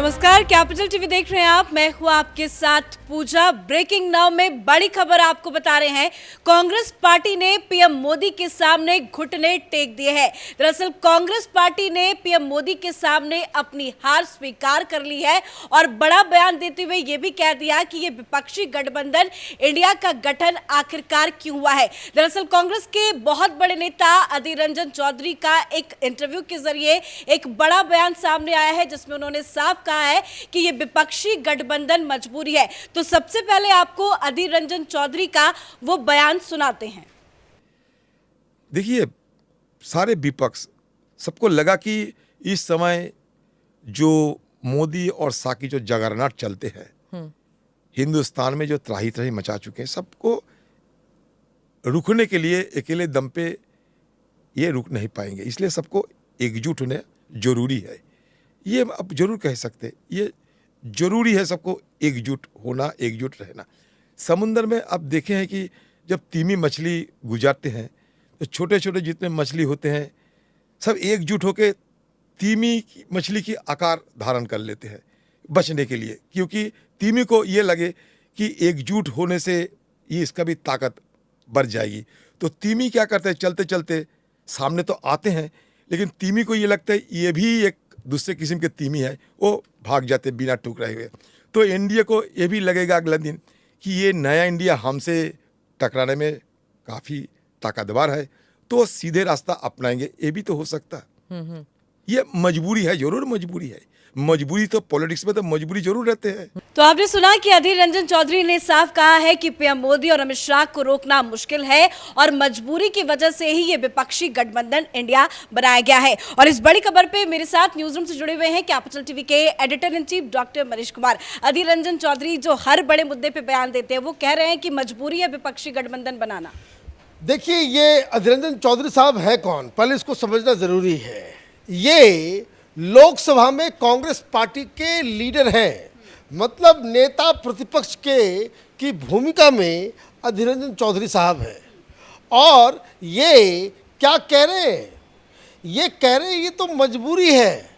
नमस्कार, capital TV देख रहे हैं आप। मैं हूं आपके साथ पूजा। ब्रेकिंग नाउ में बड़ी खबर आपको बता रहे हैं। कांग्रेस पार्टी ने पीएम मोदी के सामने घुटने टेक दिए हैं। दरअसल कांग्रेस पार्टी ने पीएम मोदी के सामने अपनी हार स्वीकार कर ली है और बड़ा बयान देते हुए यह भी कह दिया कि यह विपक्षी गठबंधन इंडिया का गठन आखिरकार क्यों हुआ है। दरअसल कांग्रेस के बहुत बड़े नेता अधीर रंजन चौधरी का एक इंटरव्यू के जरिए एक बड़ा बयान सामने आया है, जिसमें उन्होंने साफ कहा है कि यह विपक्षी गठबंधन मजबूरी है। तो सबसे पहले आपको अधीर रंजन चौधरी का वो बयान सुनाते हैं। देखिए, सारे विपक्ष सबको लगा कि इस समय जो मोदी और साकी जो जगरनाट चलते हैं, हिंदुस्तान में जो त्राही त्राही मचा चुके हैं, सबको रुकने के लिए अकेले दम पे ये रुक नहीं पाएंगे। इसलिए सबको एकजुट होने जरूरी है। ये अब जरूर कह सकते, ये जरूरी है सबको एकजुट होना, एकजुट रहना। समुंदर में अब देखे हैं कि जब तीमी मछली गुजारते हैं तो छोटे छोटे जितने मछली होते हैं सब एकजुट होकर तीमी मछली की आकार धारण कर लेते हैं बचने के लिए, क्योंकि तीमी को ये लगे कि एकजुट होने से ये इसका भी ताकत बढ़ जाएगी। तो तीमी क्या करते हैं, चलते चलते सामने तो आते हैं, लेकिन तीमी को ये लगता है ये भी एक दूसरे किस्म के तीमी है, वो भाग जाते बिना टुकड़े हुए। तो एनडीए को ये भी लगेगा अगला दिन कि ये नया इंडिया हमसे टकराने में काफ़ी ताकतवर है, तो सीधे रास्ता अपनाएंगे। ये भी तो हो सकता है। ये मजबूरी है, जरूर मजबूरी है। मजबूरी तो पॉलिटिक्स में तो मजबूरी जरूर रहते हैं। तो आपने सुना कि अधीर रंजन चौधरी ने साफ कहा है कि पीएम मोदी और अमित शाह को रोकना मुश्किल है और मजबूरी की वजह से ही ये विपक्षी गठबंधन इंडिया बनाया गया है। और इस बड़ी खबर पे मेरे साथ न्यूज रूम से जुड़े हुए हैं कैपिटल टीवी के editor in chief doctor Manish Kumar. Adhir Ranjan Chowdhury जो हर बड़े मुद्दे पे बयान देते हैं, वो कह रहे हैं कि मजबूरी है विपक्षी गठबंधन बनाना। देखिए, ये अधीर रंजन चौधरी साहब है कौन, पहले इसको समझना जरूरी है। ये लोकसभा में कांग्रेस पार्टी के लीडर हैं, मतलब नेता प्रतिपक्ष के की भूमिका में अधीर रंजन चौधरी साहब हैं। और ये क्या कह रहे हैं, ये कह रहे हैं ये तो मजबूरी है।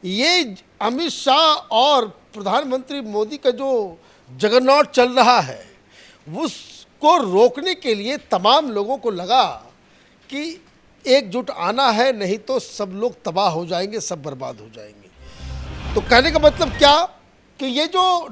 ये अमित शाह और प्रधानमंत्री मोदी का जो जगरनॉट चल रहा है, उसको रोकने के लिए तमाम लोगों को लगा कि एकजुट आना है, नहीं तो सब लोग तबाह हो जाएंगे, सब बर्बाद हो जाएंगे। तो कहने का मतलब क्या कि ये जो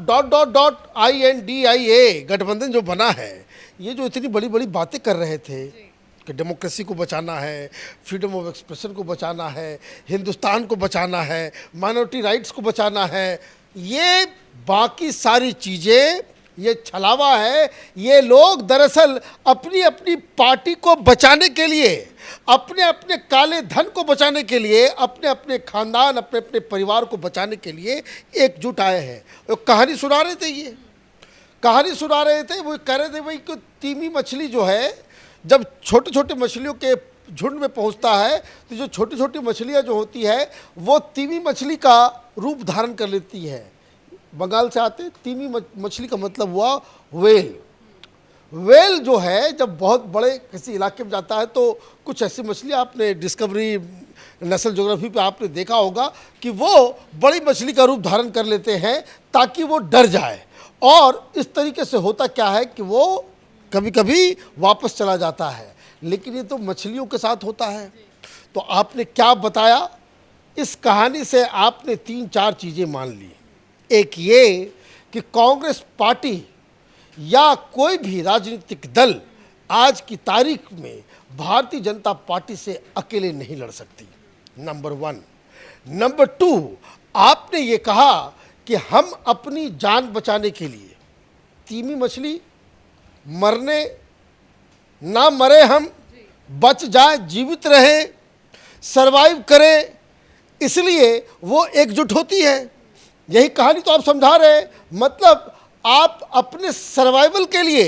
.INDIA गठबंधन जो बना है, ये जो इतनी बड़ी बड़ी बातें कर रहे थे कि डेमोक्रेसी को बचाना है, फ्रीडम ऑफ एक्सप्रेशन को बचाना है, हिंदुस्तान को बचाना है, माइनॉरिटी राइट्स को बचाना है, ये बाकी सारी चीज़ें ये छलावा है। ये लोग दरअसल अपनी अपनी पार्टी को बचाने के लिए, अपने अपने काले धन को बचाने के लिए, अपने अपने खानदान, अपने अपने परिवार को बचाने के लिए एकजुट आए हैं। वो कहानी सुना रहे थे, ये कहानी सुना रहे थे। वो कह रहे थे भाई कि तीमी मछली जो है, जब छोटे छोटे मछलियों के झुंड में पहुंचता है तो जो छोटी छोटी मछलियां जो होती है वो तीमी मछली का रूप धारण कर लेती है। बंगाल से आते तीमी मछली का मतलब हुआ व्हेल। व्हेल जो है जब बहुत बड़े किसी इलाके में जाता है तो कुछ ऐसी मछलियाँ आपने डिस्कवरी नेशनल ज्योग्राफी पे आपने देखा होगा कि वो बड़ी मछली का रूप धारण कर लेते हैं ताकि वो डर जाए। और इस तरीके से होता क्या है कि वो कभी कभी वापस चला जाता है, लेकिन ये तो मछलियों के साथ होता है। तो आपने क्या बताया, इस कहानी से आपने 3-4 चीज़ें मान ली। एक ये कि कांग्रेस पार्टी या कोई भी राजनीतिक दल आज की तारीख में भारतीय जनता पार्टी से अकेले नहीं लड़ सकती, नंबर 1। नंबर 2, आपने ये कहा कि हम अपनी जान बचाने के लिए तीमी मछली मरने ना मरे, हम बच जाए, जीवित रहे, सरवाइव करें, इसलिए वो एकजुट होती है। यही कहानी तो आप समझा रहे हैं। मतलब आप अपने सर्वाइवल के लिए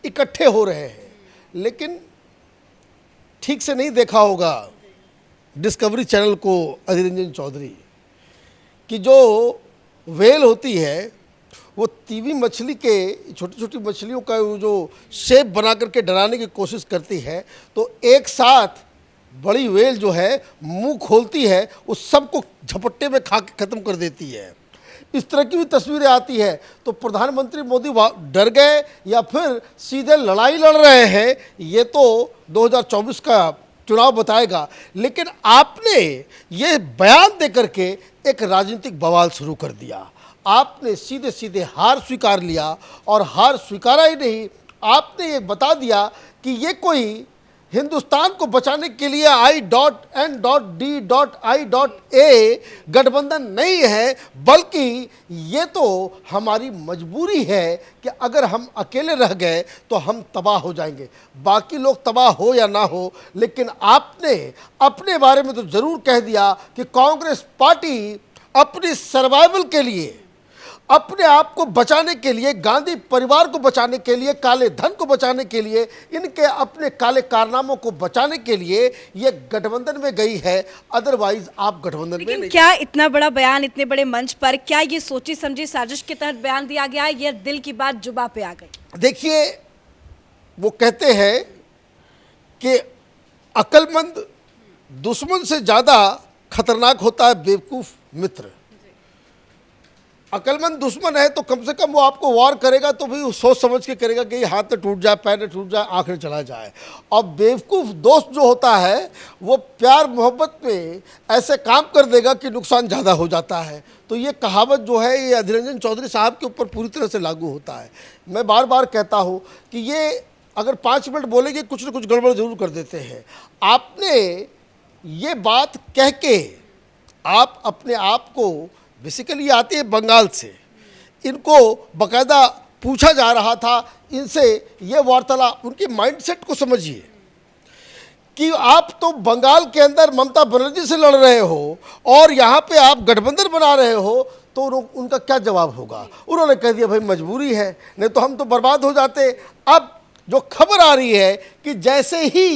इकट्ठे हो रहे हैं। लेकिन ठीक से नहीं देखा होगा डिस्कवरी चैनल को अधीर रंजन चौधरी की जो व्हेल होती है, वो तीमी मछली के छोटी छोटी मछलियों का जो शेप बना करके डराने की कोशिश करती है, तो एक साथ बड़ी व्हेल जो है मुंह खोलती है, उस सबको झपट्टे में खा के ख़त्म कर देती है। इस तरह की भी तस्वीरें आती है, तो प्रधानमंत्री मोदी डर गए या फिर सीधे लड़ाई लड़ रहे हैं, ये तो 2024 का चुनाव बताएगा। लेकिन आपने ये बयान देकर के एक राजनीतिक बवाल शुरू कर दिया। आपने सीधे सीधे हार स्वीकार लिया, और हार स्वीकारा ही नहीं, आपने ये बता दिया कि ये कोई हिंदुस्तान को बचाने के लिए I.N.D.I.A गठबंधन नहीं है, बल्कि ये तो हमारी मजबूरी है कि अगर हम अकेले रह गए तो हम तबाह हो जाएंगे। बाकी लोग तबाह हो या ना हो, लेकिन आपने अपने बारे में तो ज़रूर कह दिया कि कांग्रेस पार्टी अपनी सर्वाइवल के लिए, अपने आप को बचाने के लिए, गांधी परिवार को बचाने के लिए, काले धन को बचाने के लिए, इनके अपने काले कारनामों को बचाने के लिए ये गठबंधन में गई है। अदरवाइज आप गठबंधन में नहीं। क्या इतना बड़ा बयान इतने बड़े मंच पर, क्या ये सोची समझी साजिश के तहत बयान दिया गया है, या दिल की बात जुबान पे आ गई? देखिए, वो कहते हैं कि अक्लमंद दुश्मन से ज़्यादा खतरनाक होता है बेवकूफ़ मित्र। अक्लमंद दुश्मन है तो कम से कम वो आपको वार करेगा तो भी सोच समझ के करेगा कि हाथ न टूट जाए, पैर न टूट जाए, आँख न चला जाए। और बेवकूफ़ दोस्त जो होता है वो प्यार मोहब्बत में ऐसे काम कर देगा कि नुकसान ज़्यादा हो जाता है। तो ये कहावत जो है ये अधीर रंजन चौधरी साहब के ऊपर पूरी तरह से लागू होता है। मैं बार बार कहता हूँ कि ये अगर 5 मिनट बोलेंगे कुछ न कुछ गड़बड़ ज़रूर कर देते हैं। आपने ये बात कह के आप अपने आप को, बेसिकली आते हैं बंगाल से, इनको बकायदा पूछा जा रहा था इनसे, ये वार्तालाप, उनकी माइंडसेट को समझिए कि आप तो बंगाल के अंदर ममता बनर्जी से लड़ रहे हो और यहाँ पे आप गठबंधन बना रहे हो, तो उनका क्या जवाब होगा? उन्होंने कह दिया भाई मजबूरी है, नहीं तो हम तो बर्बाद हो जाते। अब जो खबर आ रही है कि जैसे ही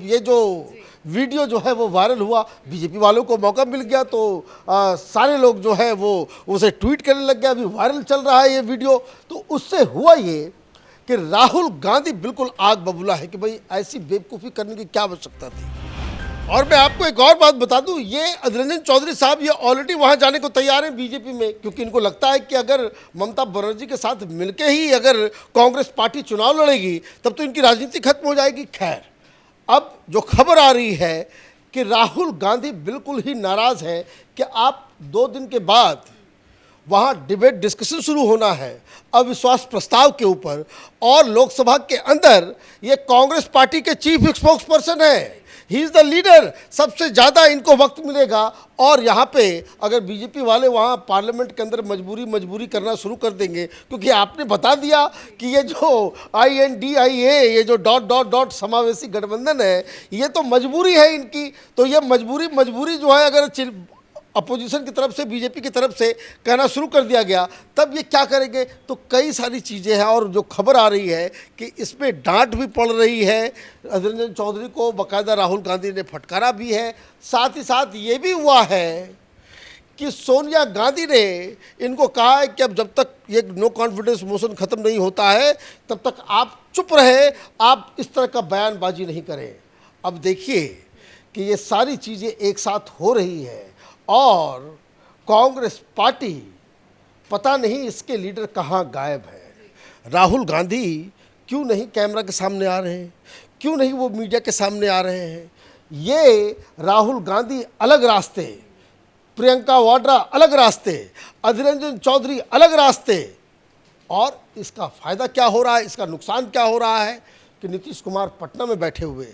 ये जो वीडियो जो है वो वायरल हुआ, बीजेपी वालों को मौका मिल गया तो सारे लोग जो है वो उसे ट्वीट करने लग गया। अभी वायरल चल रहा है ये वीडियो। तो उससे हुआ ये कि राहुल गांधी बिल्कुल आग बबूला है कि भाई ऐसी बेवकूफ़ी करने की क्या आवश्यकता थी। और मैं आपको एक और बात बता दूं, ये अधीर रंजन चौधरी साहब ये ऑलरेडी वहाँ जाने को तैयार हैं बीजेपी में, क्योंकि इनको लगता है कि अगर ममता बनर्जी के साथ मिलके ही अगर कांग्रेस पार्टी चुनाव लड़ेगी तब तो इनकी राजनीति खत्म हो जाएगी। खैर, अब जो खबर आ रही है कि राहुल गांधी बिल्कुल ही नाराज़ है कि आप 2 दिन के बाद वहाँ डिबेट डिस्कशन शुरू होना है अविश्वास प्रस्ताव के ऊपर, और लोकसभा के अंदर ये कांग्रेस पार्टी के चीफ स्पोक्स पर्सन है, ही इज़ द लीडर, सबसे ज़्यादा इनको वक्त मिलेगा। और यहाँ पे अगर बीजेपी वाले वहाँ पार्लियामेंट के अंदर मजबूरी करना शुरू कर देंगे, क्योंकि आपने बता दिया कि ये जो INDIA, ये जो ... समावेशी गठबंधन है, ये तो मजबूरी है इनकी। तो ये मजबूरी जो है अगर अपोजिशन की तरफ से, बीजेपी की तरफ से कहना शुरू कर दिया गया, तब ये क्या करेंगे? तो कई सारी चीज़ें हैं। और जो खबर आ रही है कि इसमें डांट भी पड़ रही है, अधीर रंजन चौधरी को बाकायदा राहुल गांधी ने फटकारा भी है। साथ ही साथ ये भी हुआ है कि सोनिया गांधी ने इनको कहा है कि अब जब तक ये नो कॉन्फिडेंस मोशन ख़त्म नहीं होता है तब तक आप चुप रहे, आप इस तरह का बयानबाजी नहीं करें। अब देखिए कि ये सारी चीज़ें एक साथ हो रही है और कांग्रेस पार्टी, पता नहीं इसके लीडर कहाँ गायब है। राहुल गांधी क्यों नहीं कैमरा के सामने आ रहे हैं, क्यों नहीं वो मीडिया के सामने आ रहे हैं? ये राहुल गांधी अलग रास्ते, प्रियंका वाड्रा अलग रास्ते, अधीर रंजन चौधरी अलग रास्ते। और इसका फ़ायदा क्या हो रहा है, इसका नुकसान क्या हो रहा है कि नीतीश कुमार पटना में बैठे हुए,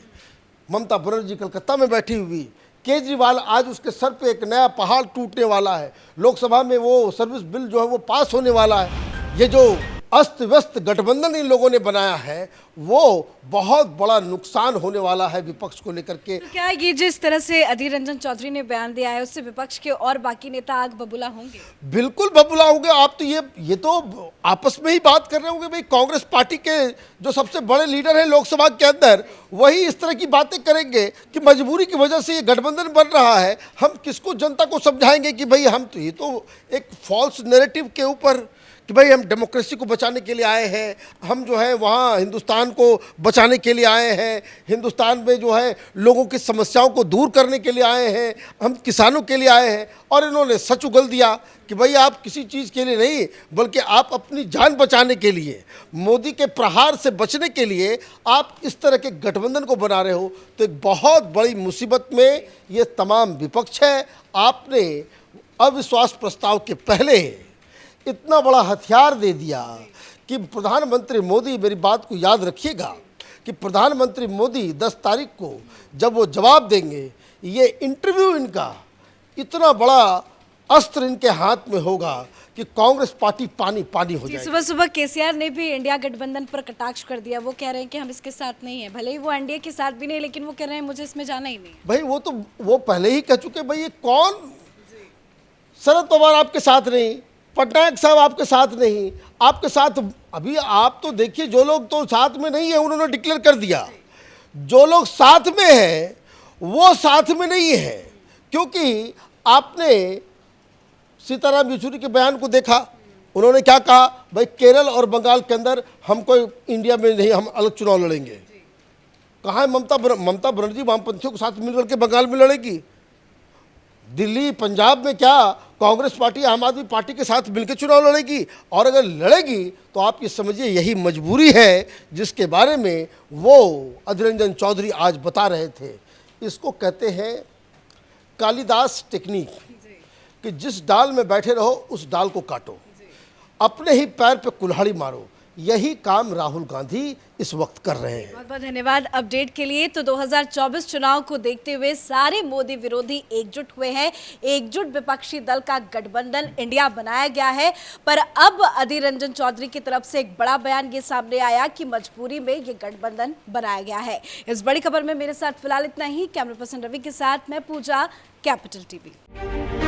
ममता बनर्जी कलकत्ता में बैठी हुई, केजरीवाल आज उसके सर पे एक नया पहाड़ टूटने वाला है, लोकसभा में वो सर्विस बिल जो है वो पास होने वाला है। ये जो अस्त व्यस्त गठबंधन इन लोगों ने बनाया है वो बहुत बड़ा नुकसान होने वाला है विपक्ष को लेकर के। तो क्या ये जिस तरह से अधीर रंजन चौधरी ने बयान दिया है उससे विपक्ष के और बाकी नेता आग बबूला होंगे? बिल्कुल बबूला होंगे। आप तो ये तो आपस में ही बात कर रहे होंगे भाई, कांग्रेस पार्टी के जो सबसे बड़े लीडर हैं लोकसभा के अंदर, वही इस तरह की बातें करेंगे कि मजबूरी की वजह से ये गठबंधन बन रहा है। हम किसको, जनता को समझाएंगे कि भाई हम तो, ये तो एक फॉल्स नैरेटिव के ऊपर कि भाई हम डेमोक्रेसी को बचाने के लिए आए हैं, हम जो है वहाँ हिंदुस्तान को बचाने के लिए आए हैं, हिंदुस्तान में जो है लोगों की समस्याओं को दूर करने के लिए आए हैं, हम किसानों के लिए आए हैं। और इन्होंने सच उगल दिया कि भाई आप किसी चीज़ के लिए नहीं, बल्कि आप अपनी जान बचाने के लिए, मोदी के प्रहार से बचने के लिए आप इस तरह के गठबंधन को बना रहे हो। तो एक बहुत बड़ी मुसीबत में ये तमाम विपक्ष है। आपने अविश्वास प्रस्ताव के पहले इतना बड़ा हथियार दे दिया कि प्रधानमंत्री मोदी, मेरी बात को याद रखिएगा कि प्रधानमंत्री मोदी 10 तारीख को जब वो जवाब देंगे, ये इंटरव्यू इनका इतना बड़ा अस्त्र इनके हाथ में होगा कि कांग्रेस पार्टी पानी पानी हो जाएगी। सुबह सुबह केसीआर ने भी इंडिया गठबंधन पर कटाक्ष कर दिया। वो कह रहे हैं कि हम इसके साथ नहीं है, भले ही वो एनडीए के साथ भी नहीं, लेकिन वो कह रहे हैं मुझे इसमें जाना ही नहीं है। भाई वो पहले ही कह चुके, भाई ये कौन, शरद पवार आपके साथ नहीं, पटनायक साहब आपके साथ नहीं, आपके साथ अभी आप तो देखिए, जो लोग तो साथ में नहीं है उन्होंने डिक्लेयर कर दिया, जो लोग साथ में है वो साथ में नहीं है। क्योंकि आपने सीताराम येचुरी के बयान को देखा, उन्होंने क्या कहा, भाई केरल और बंगाल के अंदर हम कोई इंडिया में नहीं, हम अलग चुनाव लड़ेंगे। कहाँ है ममता बनर्जी वामपंथियों के साथ मिलकर के बंगाल में लड़ेगी। दिल्ली पंजाब में क्या कांग्रेस पार्टी आम आदमी पार्टी के साथ मिलकर चुनाव लड़ेगी? और अगर लड़ेगी तो आप ये समझिए यही मजबूरी है जिसके बारे में वो अधीर रंजन चौधरी आज बता रहे थे। इसको कहते हैं कालिदास टेक्निक, कि जिस डाल में बैठे रहो उस डाल को काटो, अपने ही पैर पे कुल्हाड़ी मारो। यही काम राहुल गांधी इस वक्त कर रहे हैं। बहुत बहुत धन्यवाद अपडेट के लिए। तो 2024 चुनाव को देखते हुए सारे मोदी विरोधी एकजुट हुए हैं, एकजुट विपक्षी दल का गठबंधन इंडिया बनाया गया है। पर अब अधीर रंजन चौधरी की तरफ से एक बड़ा बयान ये सामने आया कि मजबूरी में ये गठबंधन बनाया गया है। इस बड़ी खबर में मेरे साथ फिलहाल इतना ही। कैमरा पर्सन रवि के साथ मैं पूजा, कैपिटल टीवी।